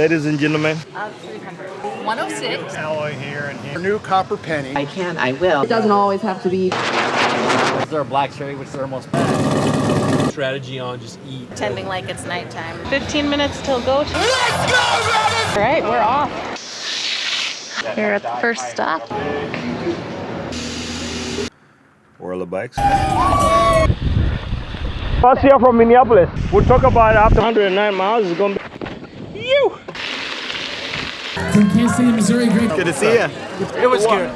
ladies and gentlemen. 300. 106. Alloy here and here. New copper penny. I can, I will. It doesn't always have to be. Is there a black cherry, which is our most strategy on just eat. Pretending like it's nighttime. 15 minutes till go time. Let's go, All right, we're off. Here at the first stop. Whirl the bikes. First here from Minneapolis. We'll talk about after 109 miles. It's going to be you. From Kansas City, Missouri. Great. Good to see you. It was good.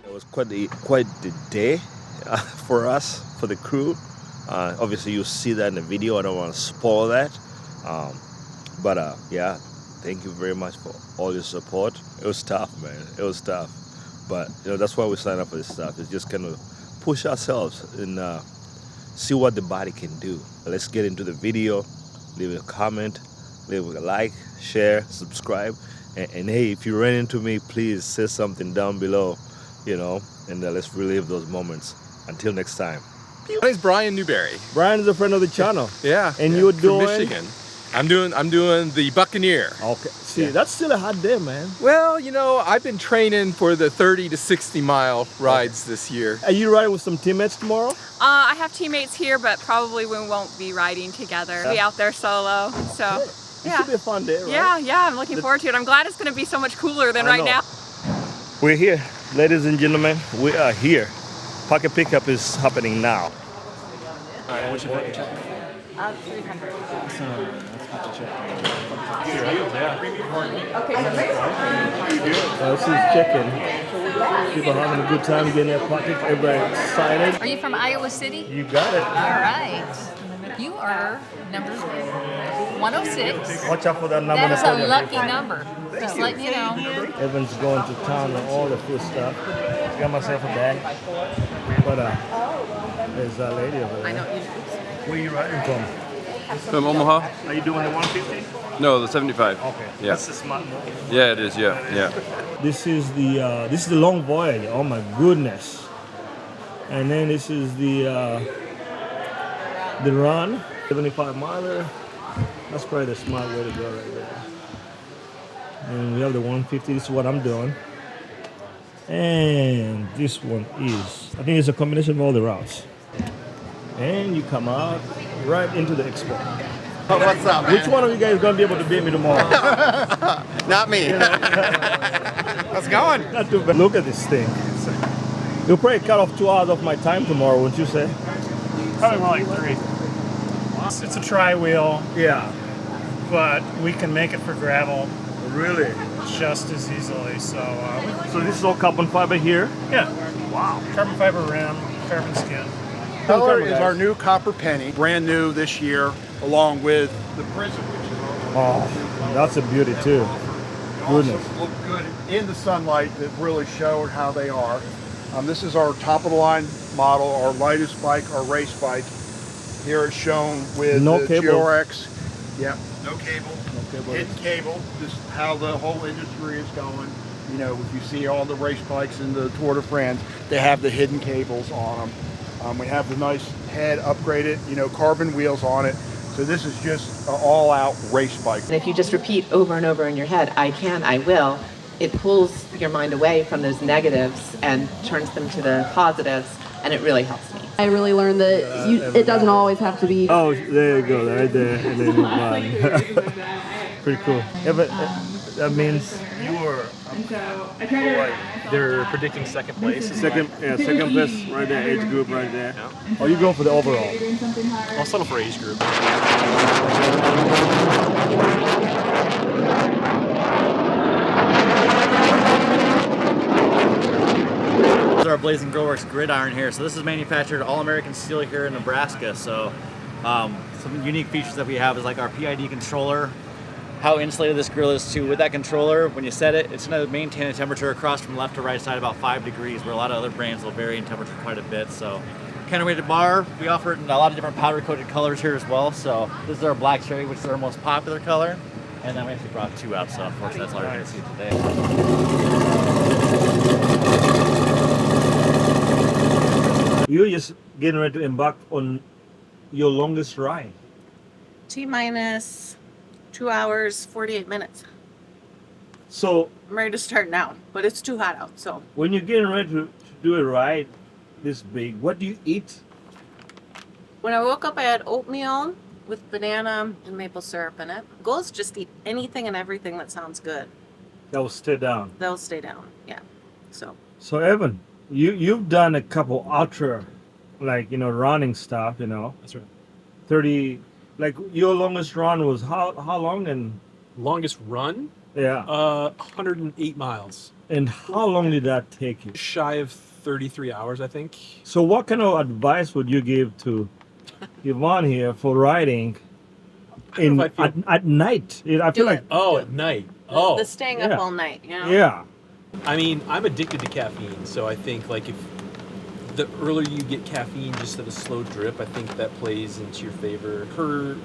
It was quite the day for us, for the crew. Obviously, you'll see that in the video. I don't want to spoil that. Yeah, thank you very much for all your support. It was tough, man. It was tough. But that's why we signed up for this stuff. It's just kind of push ourselves and see what the body can do. Let's get into the video. Leave a comment, leave a like, share, subscribe. And hey, if you ran into me, please say something down below, and let's relive those moments. Until next time. My name's Brian Newberry. Brian is a friend of the channel. Yeah. And you're doing? From Michigan. I'm doing the Buccaneer. Okay. See, that's still a hot day, man. Well, I've been training for the 30 to 60 mile rides this year. Are you riding with some teammates tomorrow? I have teammates here, but probably we won't be riding together. We'll be out there solo. So, It should be a fun day, right? Yeah, I'm looking forward to it. I'm glad it's going to be so much cooler than right now. We're here, ladies and gentlemen. We are here. Pocket pickup is happening now. All right, what's your favorite check? 300. This is chicken. People having a good time getting their pocket. Everybody excited. Are you from Iowa City? You got it. All right. You are number 106. Watch out for that number. That is a lucky number. Just letting you know. Evan's going to town on all the food stuff. Got myself a bag. But there's that lady over there. I know you. Where are you riding from? From Omaha? Are you doing the 150? No, the 75. Okay. Yeah. That's the smart move. Yeah, it is. Yeah. This is the Long Voyage. Oh my goodness. And then this is the run, 75 miler. That's probably the smart way to go right there. And we have the 150. This is what I'm doing. And this one is, I think it's a combination of all the routes. And you come out right into the Expo. Oh, what's up, man? Which one of you guys is going to be able to beat me tomorrow? Not me. How's it going? Not too bad. Look at this thing. You'll probably cut off 2 hours off my time tomorrow, wouldn't you say? Probably more like 3. It's a tri-wheel, Yeah. but we can make it for gravel Really? just as easily. So this is all carbon fiber here? yeah. Wow. Carbon fiber rim, carbon skin. Color is our new copper penny, brand new this year, along with the Prism, which is Oh, that's a beauty too. Goodness. also look good in the sunlight that really show how they are. This is our top of the line model, our lightest bike, our race bike. Here it's shown with No the cable. GRX. Yep, no cable. Hidden cable. This is how the whole industry is going. If you see all the race bikes in the Tour de France, they have the hidden cables on them. We have the nice head upgraded, carbon wheels on it. So this is just an all-out race bike. And if you just repeat over and over in your head, I can, I will, it pulls your mind away from those negatives and turns them to the positives, and it really helps me. I really learned that it doesn't always have to be. Oh, there you go, right there. And then move on. Pretty cool. Yeah, but that means you were. They're predicting second place. Second place right there, age group right there. Yeah. Oh, you're going for the overall. I'll settle for age group. This is our Blazing Growworks gridiron here. So this is manufactured all-American steel here in Nebraska. So some unique features that we have is like our PID controller. How insulated this grill is too. With that controller, when you set it, it's going to maintain a temperature across from left to right side about 5 degrees, where a lot of other brands will vary in temperature quite a bit. So counterweighted bar. We offer it in a lot of different powder coated colors here as well. So this is our black cherry, which is our most popular color. And then we actually brought 2 out, so unfortunately that's all you're going to see today. You're just getting ready to embark on your longest ride. T-minus 2 hours, 48 minutes. So I'm ready to start now, but it's too hot out, so. when you're getting ready to do a ride this big, what do you eat? When I woke up, I had oatmeal with banana and maple syrup in it. Goal is just eat anything and everything that sounds good. That will stay down. They'll stay down, yeah. So Evan, you've done a couple ultra, like, you know, running stuff, you know. That's right. 30, like your longest run was how long? And Longest run? yeah. 108 miles. And how long did that take you? Shy of 33 hours, I think. So what kind of advice would you give to Yvonne here for riding at night? I feel like Oh, at night. Oh, The staying up all night, you know? yeah. I mean, I'm addicted to caffeine, so I think like if the earlier you get caffeine just at a slow drip, I think that plays into your favor. Her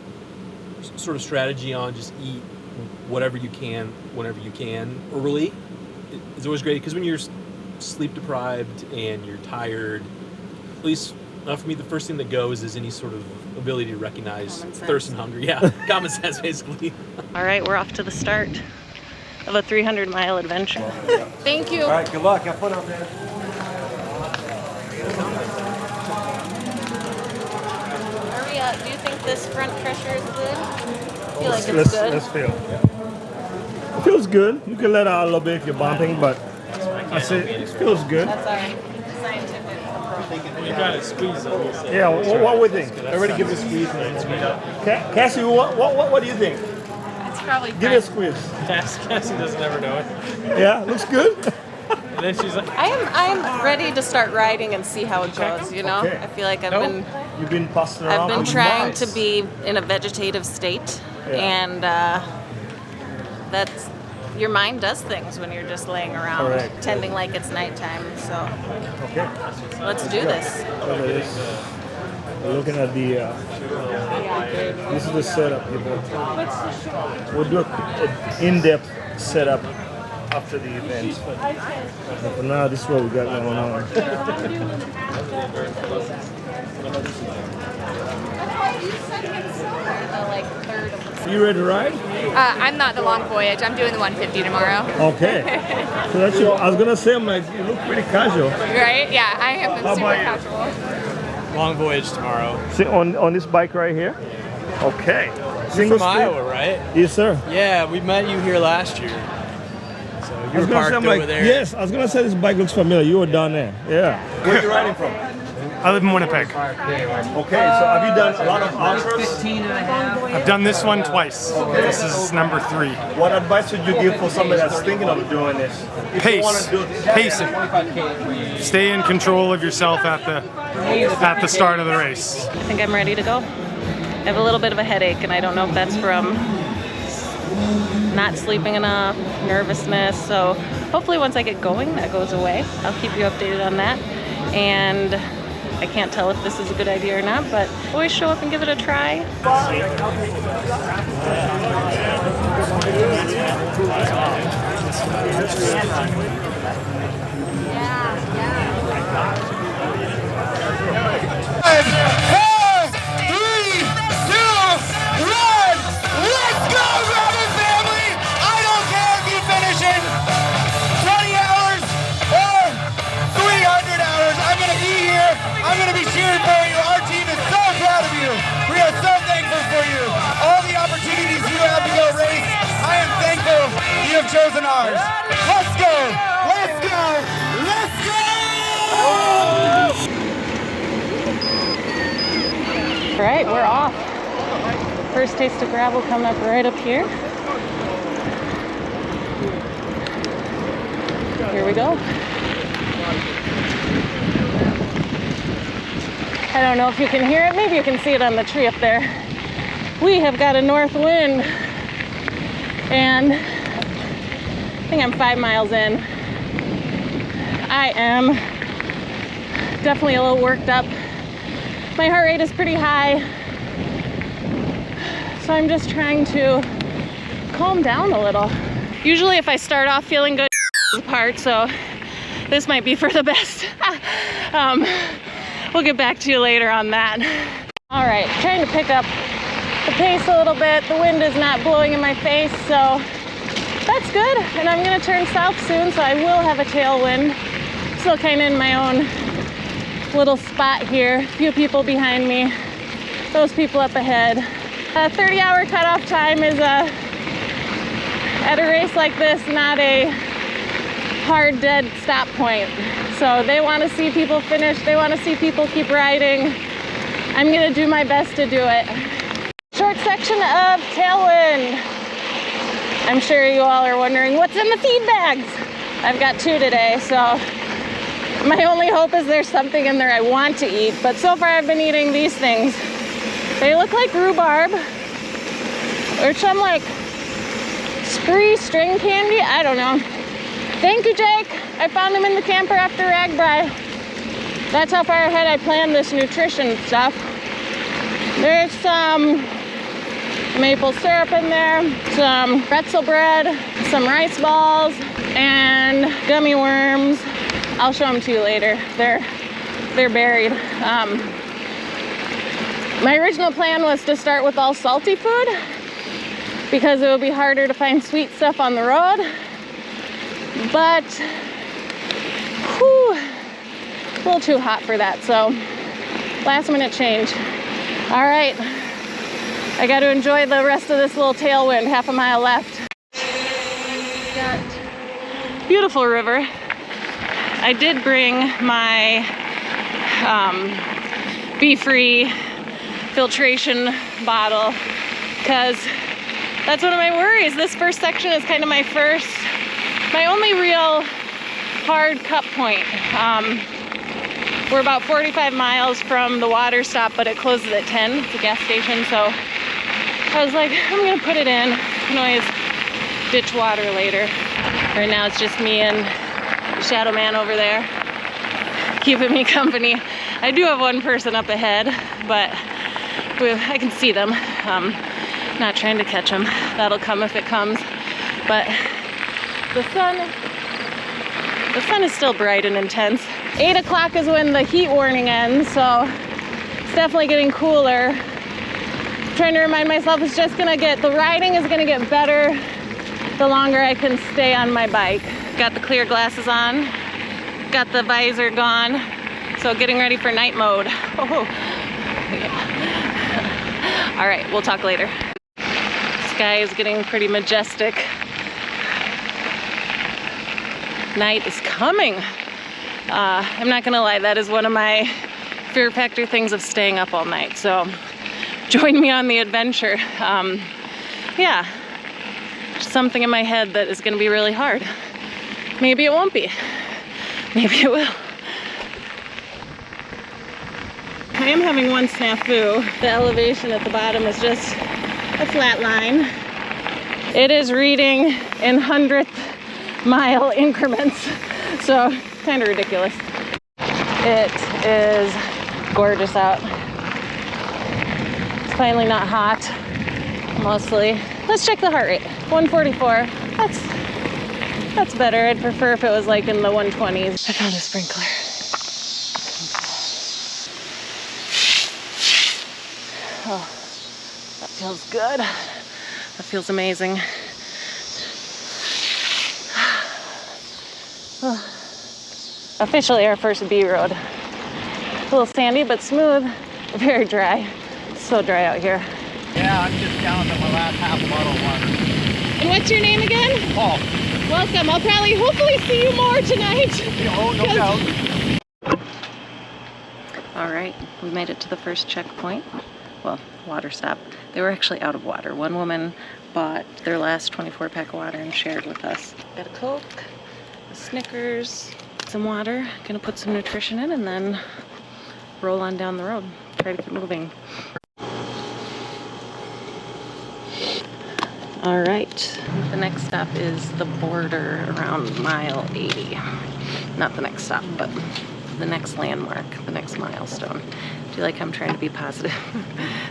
sort of strategy on just eat whatever you can, whenever you can, early is always great, because when you're sleep deprived and you're tired, at least for me, the first thing that goes is any sort of ability to recognize thirst and hunger. Yeah, common sense, basically. All right, we're off to the start of a 300-mile adventure. Thank you. All right, good luck. Have fun out there. Maria, do you think this front pressure is good? I feel like it's good. Let's feel. It feels good. You can let out a little bit if you're bumping, but I say it feels good. That's our scientific approach. You gotta squeeze it. Yeah, what we think? Everybody give it a squeeze and then squeeze up. Cassie, what do you think? It's probably Give it a squeeze. Cassie doesn't ever know it. Yeah, looks good. And then she's like, I'm ready to start riding and see how it goes, you know? Okay. I feel like You've been passing around. I've been for trying months. to be in a vegetative state, and that's your mind does things when you're just laying around, Correct. tending like it's nighttime. So Okay. let's do this. Look at this. We're looking at the. This is the setup, people. We'll do an in-depth setup after the event. But for now, this is what we got going on. You ready to ride? I'm not the Long Voyage. I'm doing the 150 tomorrow. Okay. So that's your, I was gonna say, I'm like, you look pretty casual. Right? Yeah, I am How super about you? casual. Long Voyage tomorrow. See, on this bike right here? Okay. Single From speed? Iowa, right? Yes, sir. Yeah, we met you here last year. So I you was were gonna parked say, I'm over like, there. yes, I was gonna say this bike looks familiar. You were down there. Yeah. Where are you riding from? I live in Winnipeg. Okay, so have you done a lot of ultras? I've done this one twice. This is number 3. What advice would you give for somebody that's thinking of doing this? If you wanna Pace. do it- Pacing. Stay in control of yourself at the start of the race. I think I'm ready to go. I have a little bit of a headache, and I don't know if that's from not sleeping enough, nervousness. So hopefully once I get going, that goes away. I'll keep you updated on that. And I can't tell if this is a good idea or not, but always show up and give it a try. I'm going to be cheering for you. Our team is so proud of you. We are so thankful for you. All the opportunities you have to go race, I am thankful you have chosen ours. Let's go. Let's go. Let's go. All right, we're off. First taste of gravel coming up right up here. Here we go. I don't know if you can hear it. Maybe you can see it on the tree up there. We have got a north wind, and I think I'm 5 miles in. I am definitely a little worked up. My heart rate is pretty high, so I'm just trying to calm down a little. Usually if I start off feeling good, part, so this might be for the best. We'll get back to you later on that. All right, trying to pick up the pace a little bit. The wind is not blowing in my face, so that's good. And I'm gonna turn south soon, so I will have a tailwind. Still kind of in my own little spot here. A few people behind me, those people up ahead. 30-hour cutoff time is at a race like this, not a hard dead stop point. So they want to see people finish, they want to see people keep riding. I'm gonna do my best to do it. Short section of tailwind. I'm sure you all are wondering what's in the feed bags. I've got 2 today, so my only hope is there's something in there I want to eat, but so far I've been eating these things. They look like rhubarb, or some like spree string candy, I don't know. Thank you, Jake. I found them in the camper after Ragbri. That's how far ahead I planned this nutrition stuff. There's some maple syrup in there, some pretzel bread, some rice balls, and gummy worms. I'll show them to you later. They're buried. My original plan was to start with all salty food because it would be harder to find sweet stuff on the road. But whew, a little too hot for that, so last minute change. All right, I got to enjoy the rest of this little tailwind, half a mile left. Got beautiful river. I did bring my Be-Free filtration bottle because that's one of my worries. This first section is kind of my only real hard cut point. We're about 45 miles from the water stop, but it closes at 10. It's a gas station, so I was like, I'm gonna put it in. I can always ditch water later. Right now it's just me and Shadow Man over there, keeping me company. I do have one person up ahead, but I can see them. Not trying to catch them. That'll come if it comes. But the sun is still bright and intense. 8 o'clock is when the heat warning ends, so it's definitely getting cooler. I'm trying to remind myself the riding is gonna get better the longer I can stay on my bike. Got the clear glasses on, got the visor gone, so getting ready for night mode. Oh. Yeah. All right, we'll talk later. Sky is getting pretty majestic. Night is coming. I'm not gonna lie, that is one of my fear factor things of staying up all night. So join me on the adventure. Yeah, just something in my head that is gonna be really hard. Maybe it won't be. Maybe it will. I am having one snafu. The elevation at the bottom is just a flat line. It is reading in 100th mile increments, so kind of ridiculous. It is gorgeous out. It's finally not hot, mostly. Let's check the heart rate. 144. That's better. I'd prefer if it was like in the 120s. I found a sprinkler. Oh, that feels good. That feels amazing. Officially our first B road. A little sandy but smooth, very dry. So dry out here. Yeah, I'm just down to my last half bottle of water. And what's your name again? Paul. Welcome. I'll probably hopefully see you more tonight. Oh, no doubt. All right, we made it to the first checkpoint. Well, water stop. They were actually out of water. One woman bought their last 24-pack of water and shared with us. Got a Coke, a Snickers, some water. Gonna put some nutrition in and then roll on down the road. Try to keep moving. All right, the next stop is the border around mile 80. Not the next stop, but the next landmark, the next milestone. Do you like how I'm trying to be positive?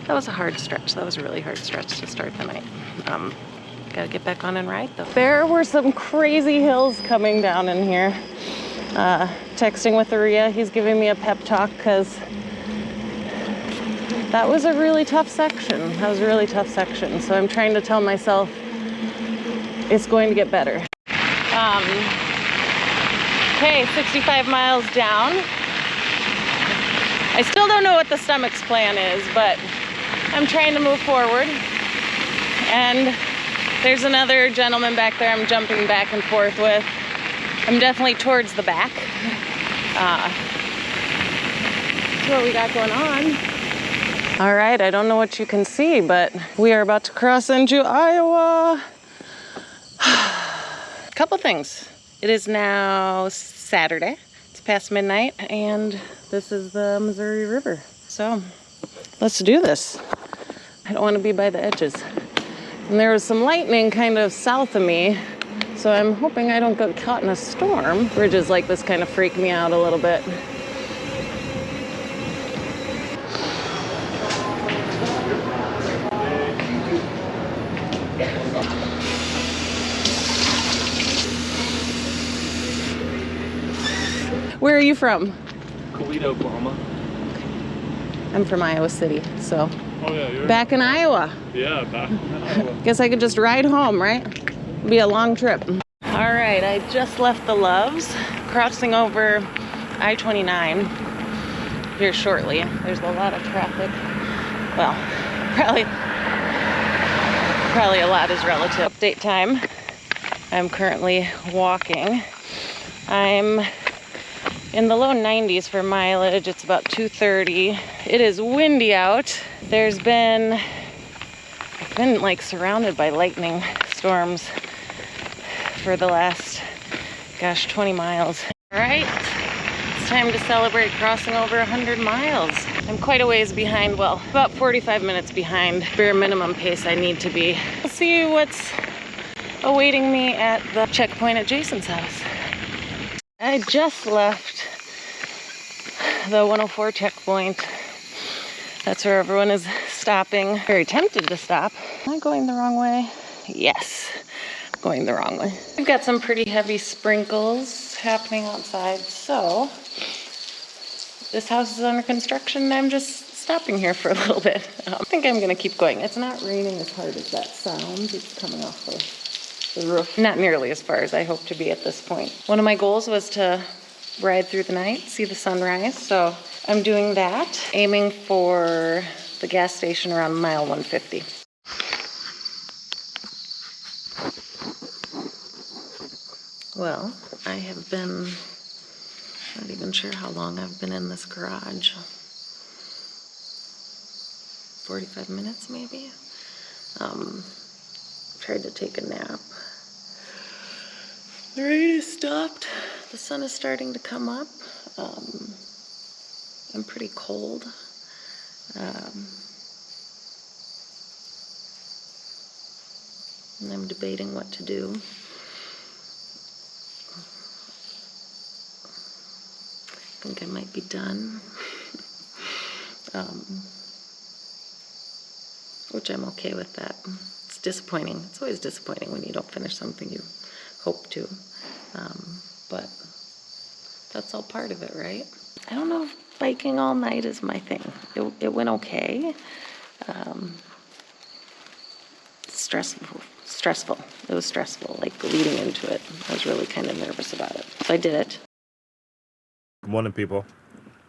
That was a hard stretch. That was a really hard stretch to start the night. Gotta get back on and ride though. There were some crazy hills coming down in here. Texting with Aria, he's giving me a pep talk because that was a really tough section. That was a really tough section. So I'm trying to tell myself it's going to get better. Okay, 65 miles down. I still don't know what the stomach's plan is, but I'm trying to move forward. And there's another gentleman back there I'm jumping back and forth with. I'm definitely towards the back. That's what we got going on. All right, I don't know what you can see, but we are about to cross into Iowa. Couple things. It is now Saturday. It's past midnight, and this is the Missouri River. So let's do this. I don't want to be by the edges. And there was some lightning kind of south of me, so I'm hoping I don't get caught in a storm. Bridges like this kind of freak me out a little bit. Where are you from? Toledo, Oklahoma. I'm from Iowa City, so. Oh yeah, you're back in Iowa. Yeah, back in Iowa. Guess I could just ride home, right? Be a long trip. All right, I just left the Loves, crossing over I-29 here shortly. There's a lot of traffic. Well, probably a lot is relative. Update time. I'm currently walking. I'm in the low 90s for mileage. It's about 230. It is windy out. I've been like surrounded by lightning storms for the last, 20 miles. All right, it's time to celebrate crossing over 100 miles. I'm quite a ways behind, well, about 45 minutes behind bare minimum pace I need to be. We'll see what's awaiting me at the checkpoint at Jason's house. I just left the 104 checkpoint. That's where everyone is stopping. Very tempted to stop. Am I going the wrong way? Yes, going the wrong way. We've got some pretty heavy sprinkles happening outside, so this house is under construction and I'm just stopping here for a little bit. I think I'm gonna keep going. It's not raining as hard as that sounds. It's coming off the roof. Not nearly as far as I hope to be at this point. One of my goals was to ride through the night, see the sunrise, so I'm doing that, aiming for the gas station around mile 150. Well, I have been, not even sure how long I've been in this garage. 45 minutes maybe? Tried to take a nap. The rain has stopped. The sun is starting to come up. I'm pretty cold. And I'm debating what to do. I think I might be done. Which I'm okay with that. It's disappointing. It's always disappointing when you don't finish something you hope to. But that's all part of it, right? I don't know if biking all night is my thing. It went okay. Stressful. It was stressful, like leading into it. I was really kind of nervous about it. So I did it. Good morning, people.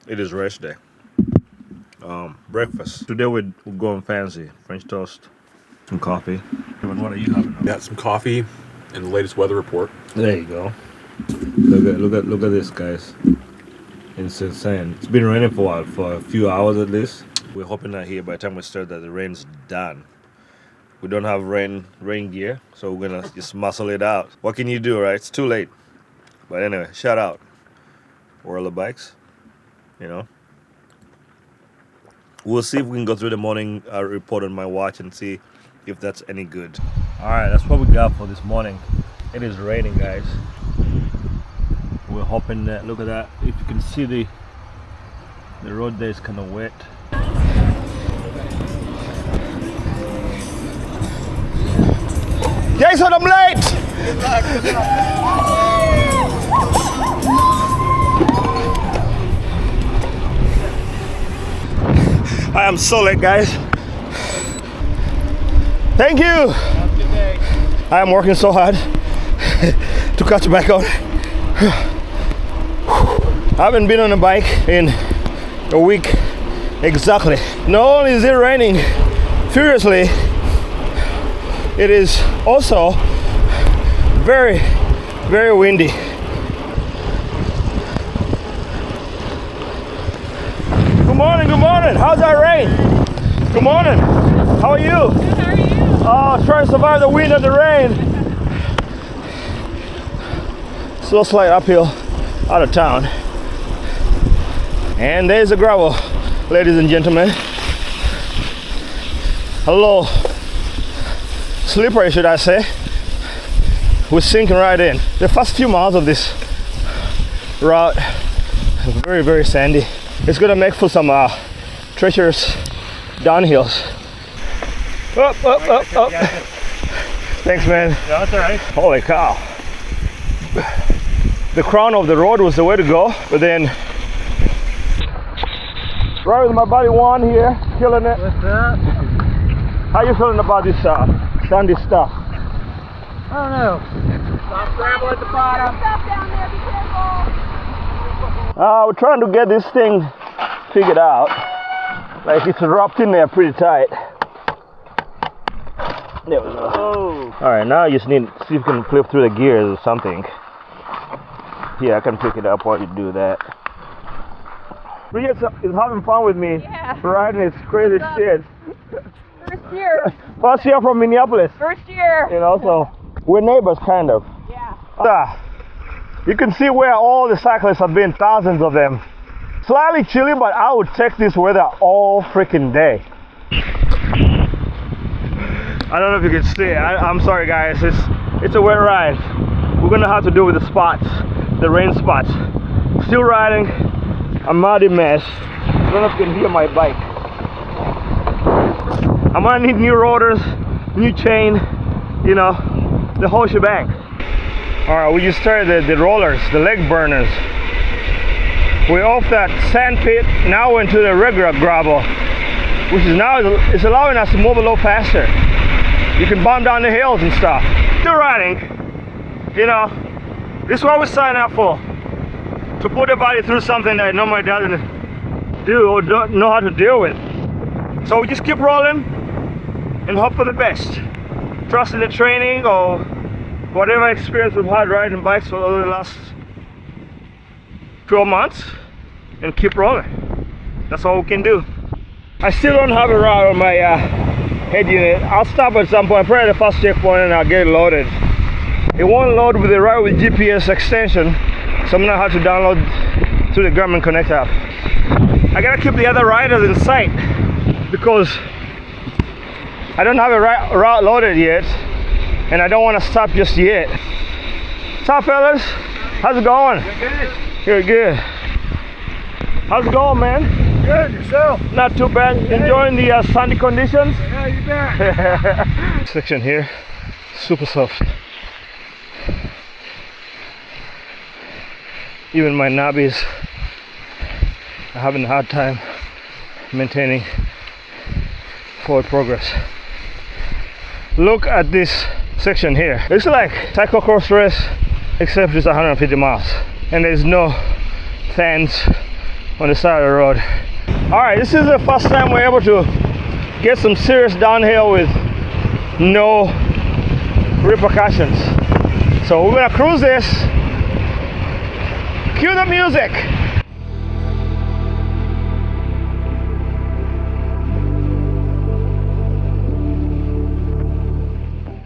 It is rest day. Breakfast. Today we're going fancy. French toast, some coffee. What are you having? Got some coffee and the latest weather report. There you go. Look at this, guys. It's insane. It's been raining for a few hours at least. We're hoping that here by the time we start that the rain's done. We don't have rain gear, so we're gonna just muscle it out. What can you do, right? It's too late. But anyway, shout out World of Bikes. You know. We'll see if we can go through the morning report on my watch and see if that's any good. All right, that's what we got for this morning. It is raining, guys. We're hoping that, look at that, if you can see the The road there is kind of wet. Jason, I'm late! Good luck, good luck. I am so late, guys. Thank you! Have a good day. I am working so hard to catch back on. I haven't been on a bike in a week exactly. Not only is it raining furiously, it is also very, very windy. Good morning, good morning. How's that rain? Good morning. How are you? Good, how are you? Oh, trying to survive the wind and the rain. So slight uphill out of town. And there's the gravel, ladies and gentlemen. Hello. Slippery, should I say. We're sinking right in. The first few miles of this route is very, very sandy. It's gonna make for some treacherous downhills. Up, up, up, up. Thanks, man. Yeah, that's all right. Holy cow. The crown of the road was the way to go, but then right with my buddy Juan here, killing it. What's up? How you feeling about this sandy stuff? I don't know. Stop gravel at the bottom. Stop down there, be careful. We're trying to get this thing figured out. Like it's wrapped in there pretty tight. There we go. Oh. Alright, now you just need to see if you can flip through the gears or something. Yeah, I can pick it up while you do that. Bridget is having fun with me. Yeah. Riding this crazy shit. First year. First year from Minneapolis. First year. You know, so we're neighbors kind of. Yeah. You can see where all the cyclists have been, thousands of them. Slightly chilly, but I would take this weather all freaking day. I don't know if you can see it. I'm sorry guys, it's a wet ride. We're gonna have to deal with the spots, the rain spots. Still riding a muddy mess. I don't know if you can hear my bike. I'm gonna need new rotors, new chain, you know, the whole shebang. Alright, we just started the rollers, the leg burners. We're off that sand pit, now we're into the regular gravel, which is now it's allowing us to move a little faster. You can bomb down the hills and stuff. Still riding, you know, this is what we sign up for. To put the body through something that it normally doesn't do or don't know how to deal with. So we just keep rolling and hope for the best. Trust in the training or whatever experience we've had riding bikes for the last 12 months and keep rolling. That's all we can do. I still don't have a route on my head unit. I'll stop at some point, probably the first checkpoint, and I'll get it loaded. It won't load with the ride with GPS extension, so I'm gonna have to download through the Garmin Connect app. I gotta keep the other riders in sight because I don't have a route loaded yet, and I don't want to stop just yet. What's up, fellas? How's it going? Good. Good. How's it going, man? Good, yourself? Not too bad. Enjoying the sunny conditions? Yeah, you bet. Section here, super soft. Even my knobbies are having a hard time maintaining forward progress. Look at this section here. It's like cyclocross race, except it's 150 miles. And there's no fence on the side of the road. Alright, this is the first time we're able to get some serious downhill with no repercussions. So we're gonna cruise this. Cue the music!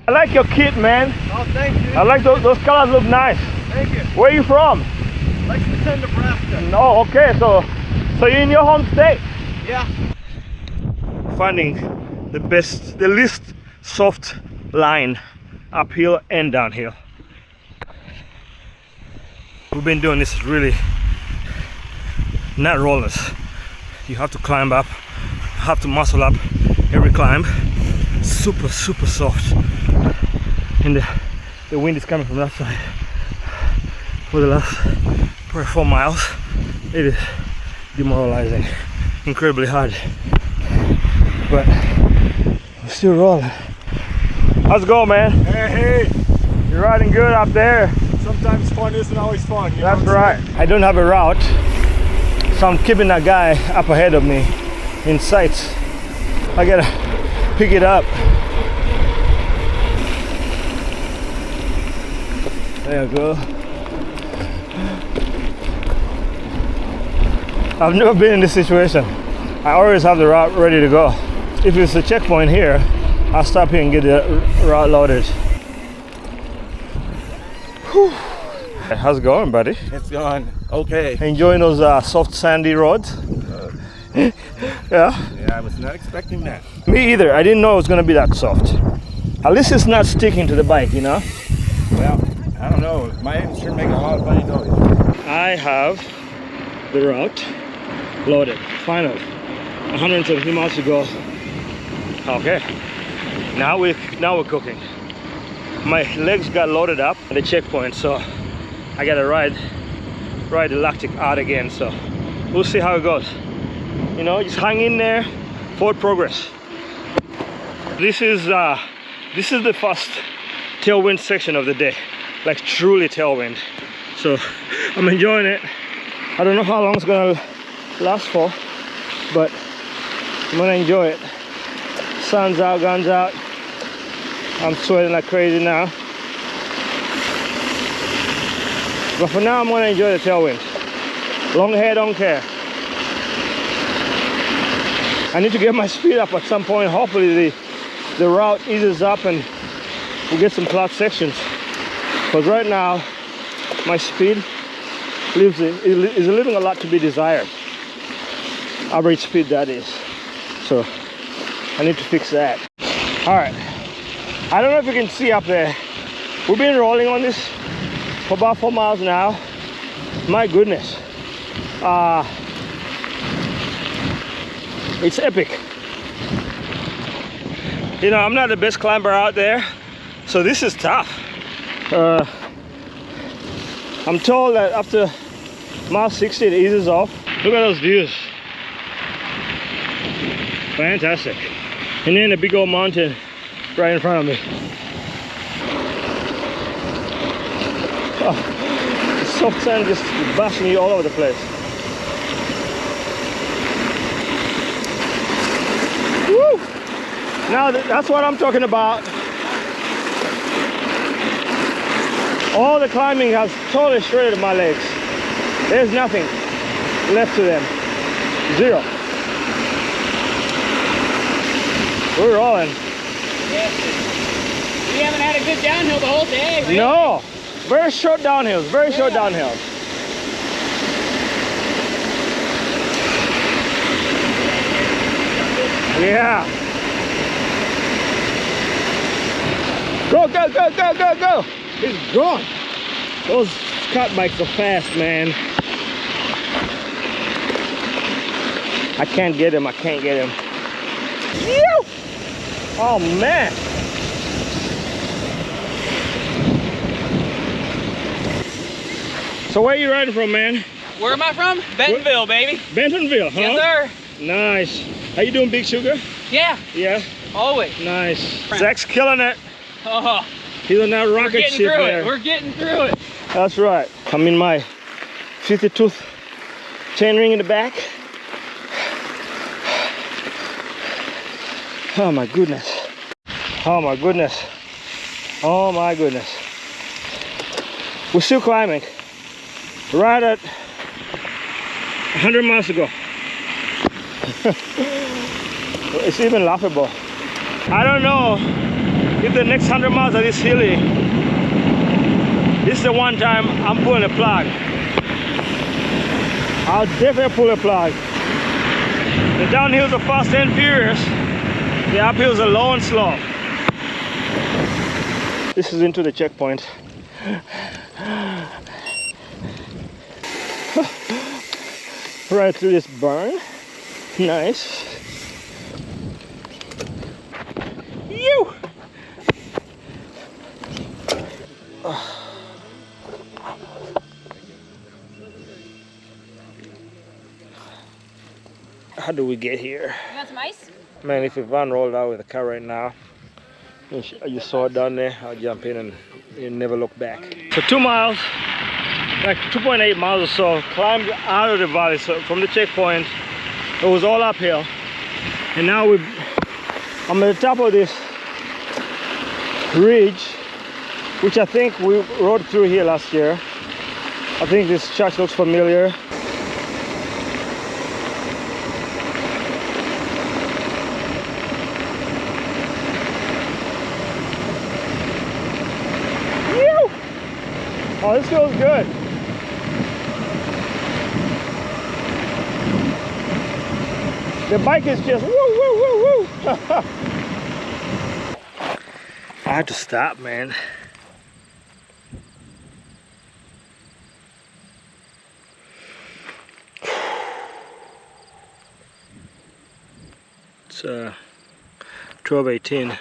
I like your kit, man. Oh, thank you. I like those colors look nice. Thank you. Where are you from? Lexington, Nebraska. No, okay, so you're in your home state? Yeah. Finding the least soft line uphill and downhill. We've been doing this really, not rollers, You have to climb up, have to muscle up every climb. Super soft, and the wind is coming from that side. For the last probably 4 miles, it is demoralizing, incredibly hard, but we're still rolling. How's it going, man? Hey, You're riding good up there. sometimes fun isn't always fun. You That's know what I'm right. saying? I don't have a route, so I'm keeping that guy up ahead of me in sights. I gotta pick it up. There you go. I've never been in this situation. I always have the route ready to go. If it's a checkpoint here, I'll stop here and get the route loaded. Whew. How's it going, buddy? It's going okay. Enjoying those soft sandy roads? Yeah? Yeah, I was not expecting that. Me either. I didn't know it was going to be that soft. At least it's not sticking to the bike, you know? Well, I don't know. My engine's sure making a lot of funny noise. I have the route loaded. Finally. 170 miles to go. Okay. Now we're cooking. My legs got loaded up at the checkpoint, so I gotta ride the lactic out again. So we'll see how it goes. You know, just hang in there. Forward progress. This is the first tailwind section of the day, like truly tailwind. So I'm enjoying it. I don't know how long it's gonna last for, but I'm gonna enjoy it. Sun's out, guns out. I'm sweating like crazy now. But for now, I'm gonna enjoy the tailwind. Long hair, don't care. I need to get my speed up at some point. Hopefully the route eases up and we get some flat sections. Because right now, my speed is leaving a lot to be desired. Average speed, that is. So I need to fix that. All right. I don't know if you can see up there. We've been rolling on this for about 4 miles now. My goodness. It's epic. You know, I'm not the best climber out there, so this is tough. I'm told that after mile 60 it eases off. Look at those views. Fantastic. And then a big old mountain right in front of me. Oh, the soft sand just bashed me all over the place. Woo! Now that's what I'm talking about. All the climbing has totally shredded my legs. There's nothing left to them. Zero. We're rolling. Yes. We haven't had a good downhill the whole day, right? No. Very short downhills. Very short downhills. Yeah. Go, go, go, go, go, go. He's gone. Those Scott bikes are fast, man. I can't get him. I can't get him. Phew! Oh, man. So where are you riding from, man? Where am I from? Bentonville, baby. Bentonville, huh? Yes, sir. Nice. Are you doing Big Sugar? Yeah. Yeah? Always. Nice. Zach's killing it. Oh. He's on that rocket ship there. We're getting through it. That's right. I'm in my 50-tooth chain ring in the back. Oh my goodness. Oh my goodness. Oh my goodness. We're still climbing. Right at 100 miles to go. It's even laughable. I don't know if the next 100 miles are this hilly. This is the one time I'm pulling a plug. I'll definitely pull a plug. The downhills are fast and furious. The uphills are low and slow. This is into the checkpoint. Right through this burn. Nice. You. How do we get here? You want some ice? Man, if Ivan rolled out with the car right now, you saw it down there, I'll jump in and you never look back. So 2 miles, like 2.8 miles or so, climbed out of the valley. So from the checkpoint, it was all uphill. And now I'm at the top of this ridge, which I think we rode through here last year. I think this church looks familiar. Oh, this feels good. The bike is just woo, woo, woo, woo. I had to stop, man. It's 12:18.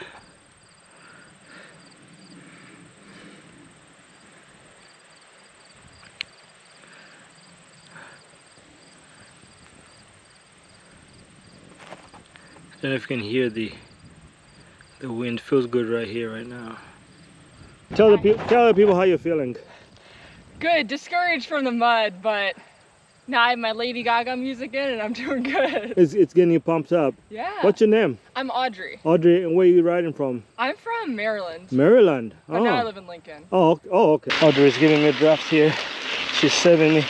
I don't know if you can hear the wind. Feels good right here, right now. Tell the people how you're feeling. Good, discouraged from the mud, but now I have my Lady Gaga music in and I'm doing good. It's getting you pumped up. Yeah. What's your name? I'm Audrey. Audrey, and where are you riding from? I'm from Maryland. Maryland. But now I live in Lincoln. Oh, okay. Audrey's giving me a draft here. She's serving me.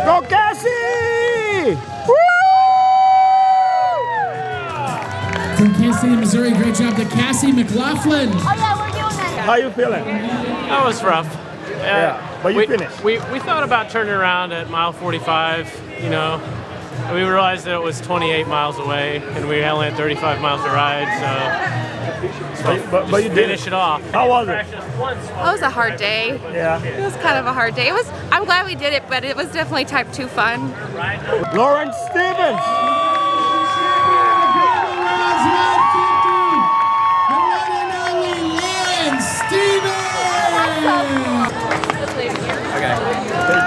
Go Cassie! Woo! From Kansas City, Missouri, great job to Cassie McLaughlin. Oh yeah, we're doing that. How you feeling? That was rough. Yeah, but you finished. We thought about turning around at mile 45, you know. And we realized that it was 28 miles away, and we only had 35 miles to ride, so but you finish it off. How was it? It was a hard day. Yeah. It was kind of a hard day. I'm glad we did it, but it was definitely type 2 fun. Lawrence Stevens. Okay.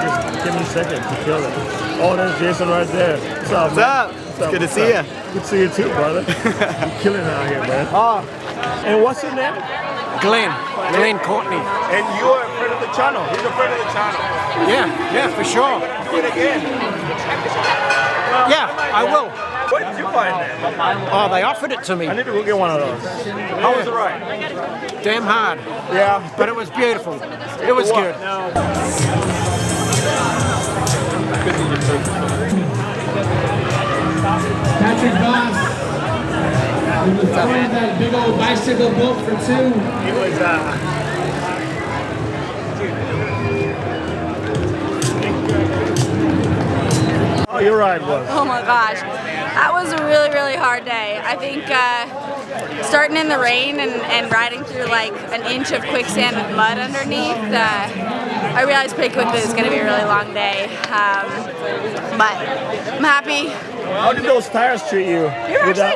Just give me a second to kill it. Oh, there's Jason right there. What's up, What's man? up? What's Good to What's see up? you. Good to see you too, brother. You're killing it out here, man. And what's your name? Glenn Courtney. And you're a friend of the channel. He's a friend of the channel. Yeah, for sure. Do it again. Yeah, I will. Where did you find that? Oh, they offered it to me. I need to go get one of those. How was the ride? Damn hard. Yeah. But it was beautiful. It was good. Patrick Voss. He was throwing that big old bicycle boat for 2. It was Oh, your ride was. Oh my gosh, that was a really, really hard day. I think starting in the rain and riding through like an inch of quicksand with mud underneath, I realized pretty quickly it was going to be a really long day. But I'm happy. How did those tires treat you?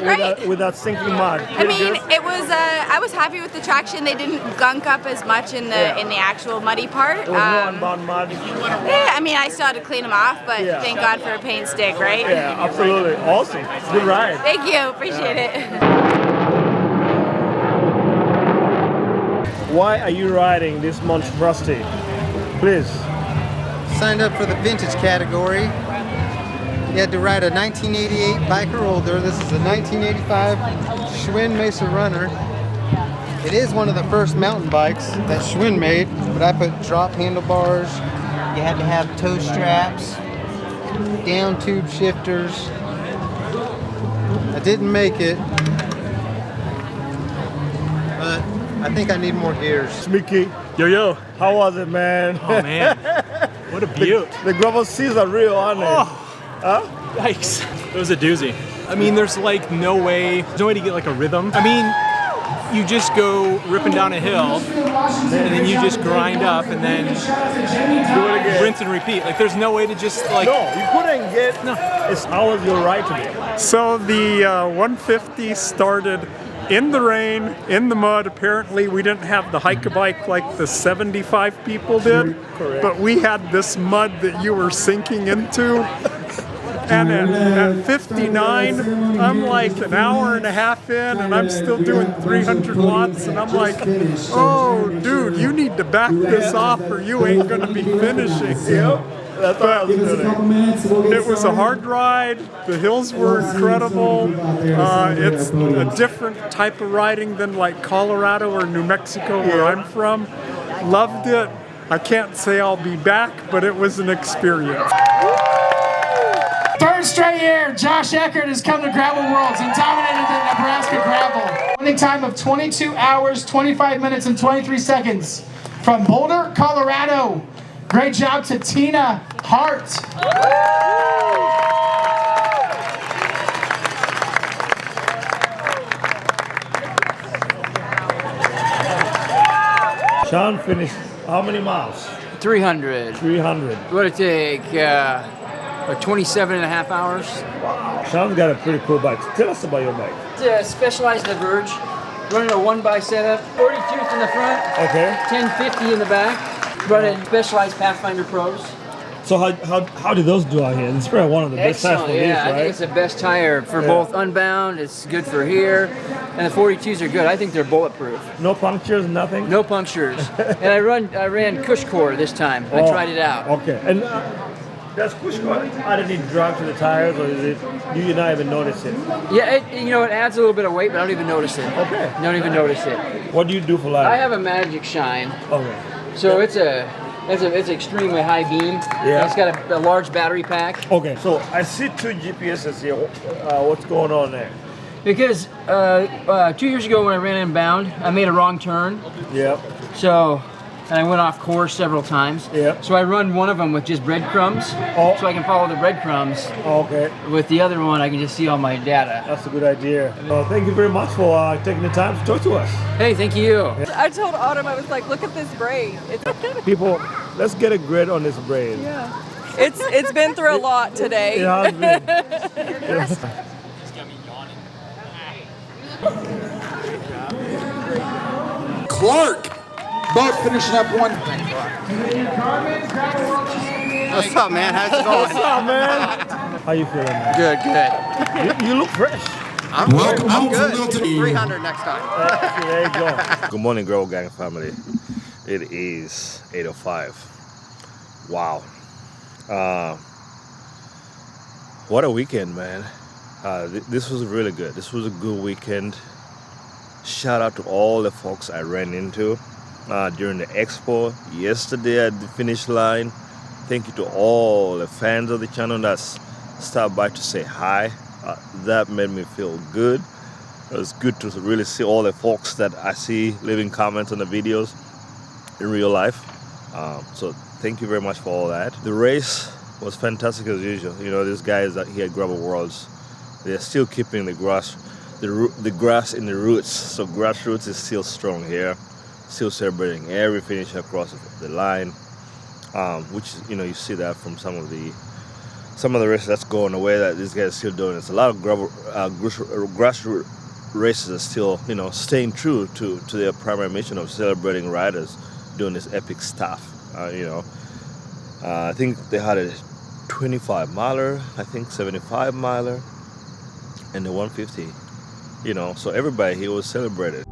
Great. With that sinking mud? I mean, it was. I was happy with the traction. They didn't gunk up as much in the actual muddy part. There was no unbound mud. Yeah, I mean, I still had to clean them off, but thank God for a paint stick, right? Yeah, absolutely. Awesome. Good ride. Thank you. Appreciate it. Why are you riding this monstrosity? Please. Signed up for the vintage category. You had to ride a 1988 bike or older. This is a 1985 Schwinn Mesa Runner. It is one of the first mountain bikes that Schwinn made, but I put drop handlebars. You had to have toe straps, down tube shifters. I didn't make it, but I think I need more gears. Smicky. Yo. How was it, man? Oh, man. What a beaut. The gravel seas are real, aren't they? Oh, Yikes. It was a doozy. I mean, there's like no way to get like a rhythm. I mean, you just go ripping down a hill, and then you just grind up, and then Do it again. rinse and repeat. Like, there's no way to just like. No, you couldn't get. No. It's how was your ride today? So the 150 started in the rain, in the mud. Apparently we didn't have the hike-a-bike like the 75 people did. Correct. But we had this mud that you were sinking into. And at 59, I'm like an hour and a half in, and I'm still doing 300 watts, and I'm like, oh, dude, you need to back this off or you ain't gonna be finishing. Yep. But it was a hard ride. The hills were incredible. It's a different type of riding than like Colorado or New Mexico where I'm from. Loved it. I can't say I'll be back, but it was an experience. Third straight year, Josh Eckert has come to Gravel Worlds and dominated the Nebraska gravel. Winning time of 22 hours, 25 minutes, and 23 seconds from Boulder, Colorado. Great job to Tina Hart. Sean finished how many miles? 300. 300. What did it take? 27 and a half hours. Wow. Sean's got a pretty cool bike. Tell us about your bike. It's Specialized in the Verge. Running a 1x setup, 42th in the front, Okay. 1050 in the back. Running Specialized Pathfinder Pros. So how did those do out here? It's probably one of the best tires for these, yeah, I right? think it's the best tire for both Unbound. It's good for here, and the 42s are good. I think they're bulletproof. No punctures, nothing. No punctures. And I ran Cush Core this time. I tried it out. Okay. And does Cush Core add any drag to the tires, or is it? Do you not even notice it? Yeah, it adds a little bit of weight, but I don't even notice it. Okay. Don't even notice it. What do you do for life? I have a Magic Shine. Okay. So it's extremely high beam. Yeah. It's got a large battery pack. Okay, so I see two GPSs here. What's going on there? Because 2 years ago when I ran Inbound, I made a wrong turn. Yep. So, and I went off course several times. Yep. So I run one of them with just breadcrumbs, so I can follow the breadcrumbs. Okay. With the other one, I can just see all my data. That's a good idea. Thank you very much for taking the time to talk to us. Hey, thank you. I told Autumn, I was like, look at this braid. People, let's get a grid on this braid. Yeah. It's been through a lot today. It has been. Clark, both finishing up one. What's up, man? How's it going? What's up, man? How you feeling, man? Good, good. You look fresh. I'm good. 300 next time. There you go. Good morning, Gravel Gang family. It is 8:05. Wow. What a weekend, man. This was really good. This was a good weekend. Shout out to all the folks I ran into during the Expo yesterday at the finish line. Thank you to all the fans of the channel that stopped by to say hi. That made me feel good. It was good to really see all the folks that I see leaving comments on the videos in real life. So thank you very much for all that. The race was fantastic as usual. You know, these guys that here at Gravel Worlds, they're still keeping the grass in the roots. So grassroots is still strong here, still celebrating every finish across the line, which, you know, you see that from some of the races that's going away that these guys are still doing. It's a lot of grassroots races are still, you know, staying true to their primary mission of celebrating riders doing this epic stuff. I think they had a 25 miler, I think 75 miler, and the 150. You know, so everybody here was celebrated.